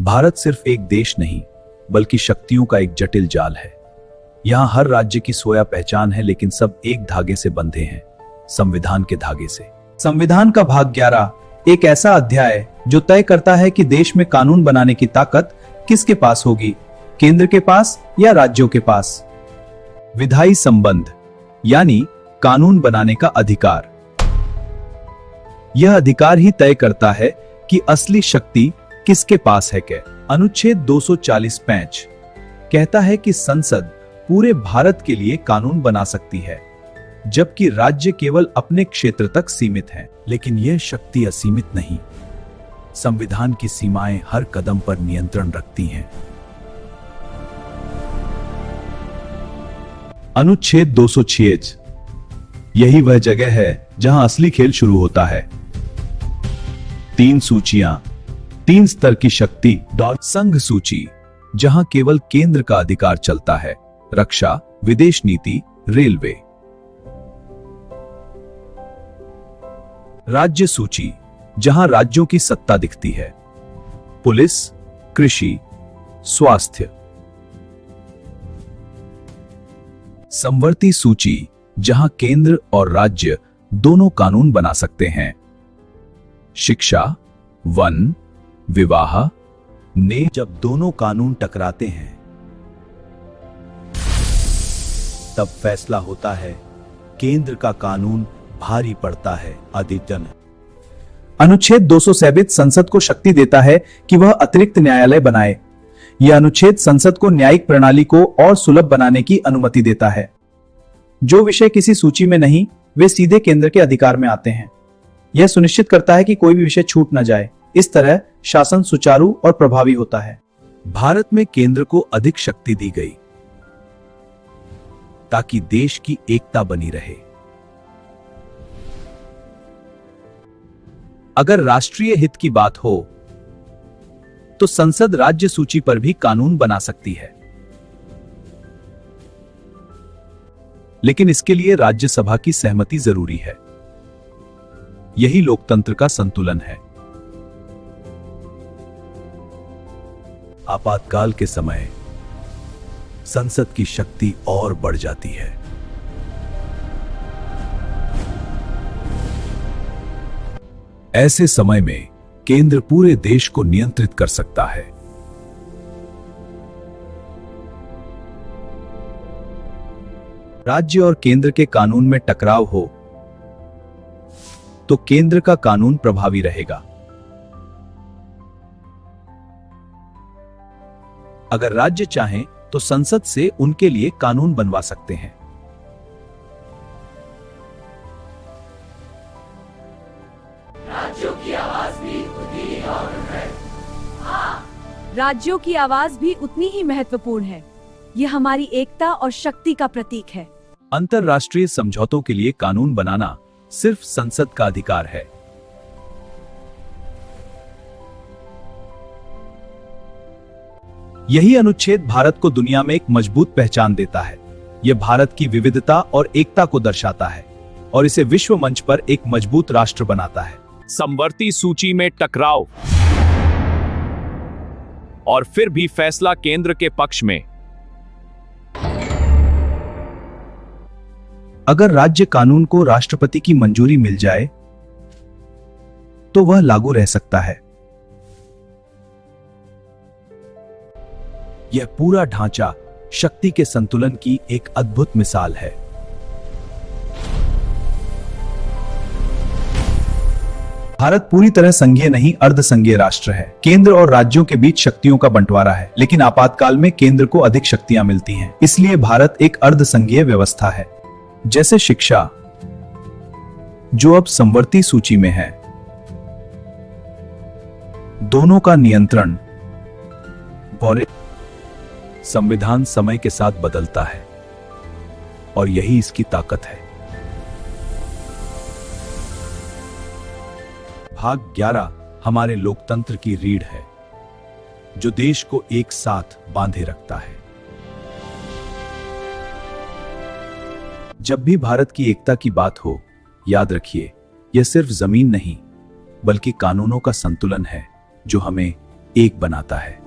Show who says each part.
Speaker 1: भारत सिर्फ एक देश नहीं, बल्कि शक्तियों का एक जटिल जाल है। यहाँ हर राज्य की सोया पहचान है, लेकिन सब एक धागे से बंधे हैं, संविधान के धागे से। संविधान का भाग 11 एक ऐसा अध्याय जो तय करता है कि देश में कानून बनाने की ताकत किसके पास होगी, केंद्र के पास या राज्यों के पास। विधायी संबंध यानी कानून बनाने का अधिकार। यह अधिकार ही तय करता है कि असली शक्ति किसके पास है। अनुच्छेद 240(5) कहता है कि संसद पूरे भारत के लिए कानून बना सकती है, जबकि राज्य केवल अपने क्षेत्र तक सीमित हैं। लेकिन यह शक्ति असीमित नहीं। संविधान की सीमाएं हर कदम पर नियंत्रण रखती हैं। अनुच्छेद 246 यही वह जगह है जहां असली खेल शुरू होता है। 3 सूचियां, 3 स्तर की शक्ति। संघ सूची, जहां केवल केंद्र का अधिकार चलता है, रक्षा, विदेश नीति, रेलवे। राज्य सूची, जहां राज्यों की सत्ता दिखती है, पुलिस, कृषि, स्वास्थ्य। समवर्ती सूची, जहां केंद्र और राज्य दोनों कानून बना सकते हैं, शिक्षा, वन, विवाह, ने। जब दोनों कानून टकराते हैं तब फैसला होता है, केंद्र का कानून भारी पड़ता है, अधिकतम। अनुच्छेद 247 संसद को शक्ति देता है कि वह अतिरिक्त न्यायालय बनाए। यह अनुच्छेद संसद को न्यायिक प्रणाली को और सुलभ बनाने की अनुमति देता है। जो विषय किसी सूची में नहीं, वे सीधे केंद्र के अधिकार में आते हैं। यह सुनिश्चित करता है कि कोई भी विषय छूट न जाए। इस तरह शासन सुचारू और प्रभावी होता है। भारत में केंद्र को अधिक शक्ति दी गई ताकि देश की एकता बनी रहे। अगर राष्ट्रीय हित की बात हो तो संसद राज्य सूची पर भी कानून बना सकती है, लेकिन इसके लिए राज्यसभा की सहमति जरूरी है। यही लोकतंत्र का संतुलन है। आपातकाल के समय संसद की शक्ति और बढ़ जाती है। ऐसे समय में केंद्र पूरे देश को नियंत्रित कर सकता है। राज्य और केंद्र के कानून में टकराव हो तो केंद्र का कानून प्रभावी रहेगा। अगर राज्य चाहें तो संसद से उनके लिए कानून बनवा सकते हैं।
Speaker 2: राज्यों की आवाज भी उतनी ही अहम है।
Speaker 3: राज्यों की आवाज भी उतनी ही महत्वपूर्ण है। यह हमारी एकता और शक्ति का प्रतीक है।
Speaker 1: अंतरराष्ट्रीय समझौतों के लिए कानून बनाना सिर्फ संसद का अधिकार है। यही अनुच्छेद भारत को दुनिया में एक मजबूत पहचान देता है। यह भारत की विविधता और एकता को दर्शाता है और इसे विश्व मंच पर एक मजबूत राष्ट्र बनाता है।
Speaker 4: समवर्ती सूची में टकराव और फिर भी फैसला केंद्र के पक्ष में।
Speaker 1: अगर राज्य कानून को राष्ट्रपति की मंजूरी मिल जाए तो वह लागू रह सकता है। यह पूरा ढांचा शक्ति के संतुलन की एक अद्भुत मिसाल है। भारत पूरी तरह संघीय नहीं, अर्धसंघीय राष्ट्र है। केंद्र और राज्यों के बीच शक्तियों का बंटवारा है, लेकिन आपातकाल में केंद्र को अधिक शक्तियां मिलती हैं। इसलिए भारत एक अर्धसंघीय व्यवस्था है। जैसे शिक्षा, जो अब समवर्ती सूची में है, दोनों का नियंत्रण। संविधान समय के साथ बदलता है और यही इसकी ताकत है। भाग 11 हमारे लोकतंत्र की रीढ़ है, जो देश को एक साथ बांधे रखता है। जब भी भारत की एकता की बात हो, याद रखिए, यह सिर्फ जमीन नहीं, बल्कि कानूनों का संतुलन है जो हमें एक बनाता है।